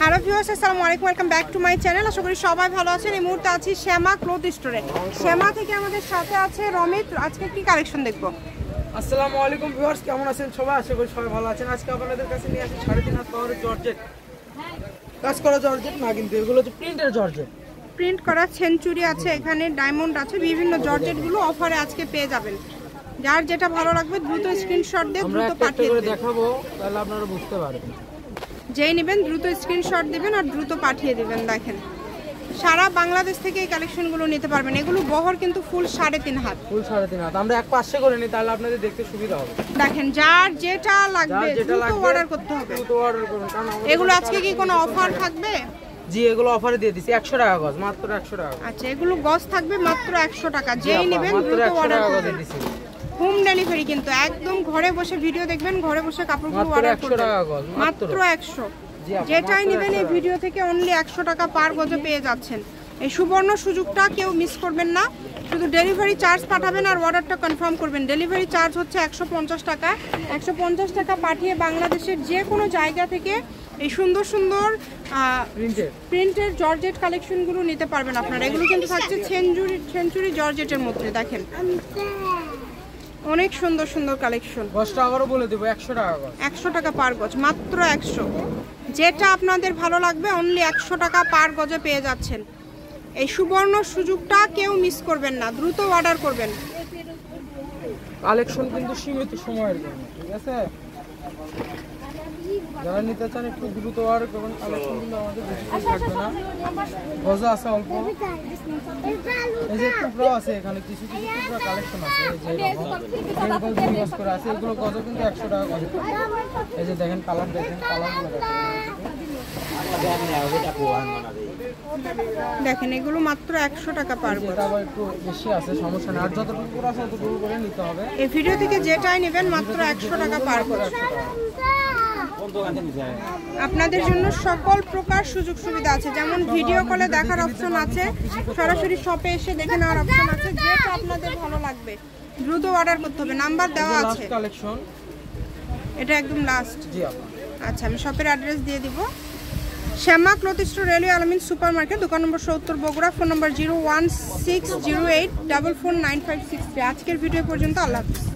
Hello viewers, আসসালামু আলাইকুম, welcome back to my channel. আশা করি সবাই ভালো আছেন। এই মুহূর্তে আছি শ্যামা ক্লথ স্টোরে। শ্যামা থেকে আমাদের সাথে আছে রমিত। আজকে কি কালেকশন দেখব? আসসালামু আলাইকুম ভিউয়ার্স, কেমন আছেন সবাই? আশা করি সবাই ভালো আছেন। আজকে আপনাদের কাছে নিয়ে আসি 3.5 হাত পাওয়ারের জর্জেট, কাজ করা জর্জেট না কিন্তু এগুলো হচ্ছে প্রিন্টের জর্জেট। প্রিন্ট করা সেঞ্চুরি আছে, এখানে ডায়মন্ড আছে, বিভিন্ন জর্জেটগুলো অফারে আজকে পেয়ে যাবেন। যার যেটা ভালো লাগবে দ্রুত স্ক্রিনশট দিয়ে দ্রুত পাঠিয়ে দিবেন। দেখাবো তাহলে আপনারা বুঝতে পারবেন। যেই নেবেন দ্রুত স্ক্রিনশট দিবেন আর দ্রুত পাঠিয়ে দিবেন। দেখেন সারা বাংলাদেশ থেকে এই কালেকশনগুলো নিতে পারবেন। এগুলো বহর কিন্তু ফুল 3.5 হাত। ফুল 3.5 হাত। আমরা এক পাশে করে নিই, তাহলে আপনাদের দেখতে সুবিধা হবে। দেখেন যার যেটা লাগবে দ্রুত অর্ডার করতে হবে। দ্রুত অর্ডার করুন, কারণ এগুলো আজকে কি কোনো অফার থাকবে? জি, এগুলো অফারে দিয়ে দিছি 100 টাকা গজ, মাত্র 100 টাকা। আচ্ছা, এগুলো গজ থাকবে মাত্র 100 টাকা। যেই নেবেন দ্রুত অর্ডার করবেন। হোম ডেলিভারি কিন্তু একদম ঘরে বসে ভিডিও দেখবেন, ঘরে বসে কাপড়গুলো অর্ডার করবেন। মাত্র 100। যেটাই নেবেন এই ভিডিও থেকে অনলি 100 টাকা পার গজে পেয়ে যাচ্ছেন। এই সুবর্ণ সুযোগটা কেউ মিস করবেন না। শুধু ডেলিভারি চার্জ পাঠাবেন আর অর্ডারটা কনফার্ম করবেন। ডেলিভারি চার্জ হচ্ছে 150 টাকা। 150 টাকা পাঠিয়ে বাংলাদেশের যে কোনো জায়গা থেকে এই সুন্দর সুন্দর প্রিন্টের জর্জেট কালেকশনগুলো নিতে পারবেন আপনারা। এগুলো কিন্তু থাকছে সেঞ্চুরি জর্জেটের মধ্যে। দেখেন অনেক সুন্দর সুন্দর কালেকশন। গজটা আবারও বলে দেব, 100 টাকা গজ। 100 টাকা পার গজ, মাত্র 100। যেটা আপনাদের ভালো লাগবে অনলি 100 টাকা পার গজে পেয়ে যাচ্ছেন। এই সুবর্ণ সুযোগটা কেউ মিস করবেন না, দ্রুত অর্ডার করবেন। কালেকশন কিন্তু সীমিত সময়ের জন্য, ঠিক আছে? যারা নিতে চান একটু দ্রুত অর্ডার করুন। কালেকশন কিন্তু আমাদের বেশি থাকবে না, গজা আছে অল্প। এই যে টুকরা আছে, এখানে কিছু কিছু টুকরা কালেকশন আছে, এই যে এরকম ইউজ করে আছে। এগুলো গজ কিন্তু 100 টাকা গজ। এই যে দেখেন কালার, দেখেন কালারগুলো দেখেন এগুলো মাত্র 100 টাকা পার গজ। এটা আবার একটু বেশি আছে, সমস্যা না। আর যতটুকু আছে ততটুকু করে নিতে হবে। এই ভিডিও থেকে যেটাই নেবেন মাত্র 100 টাকা পার গজ। আপনাদের জন্য সকল প্রকার সুযোগ সুবিধা আছে, যেমন ভিডিও কলে দেখার অপশন আছে, সরাসরি শপে এসে দেখে নেওয়ার অপশন আছে। যেটা আপনাদের ভালো লাগবে দ্রুত অর্ডার করতে হবে। নাম্বার দেওয়া আছে। কালেকশন এটা একদম লাস্ট। জি আপা। আচ্ছা, আমি শপের অ্যাড্রেস দিয়ে দিব। শ্যামা ক্লথ স্টোর, রেলওয়ে আলমিন সুপার মার্কেট, দোকান নম্বর 70, বগুড়া। ফোন নম্বর 01608449563। আজকের ভিডিও পর্যন্ত। আল্লাহ হাফেজ।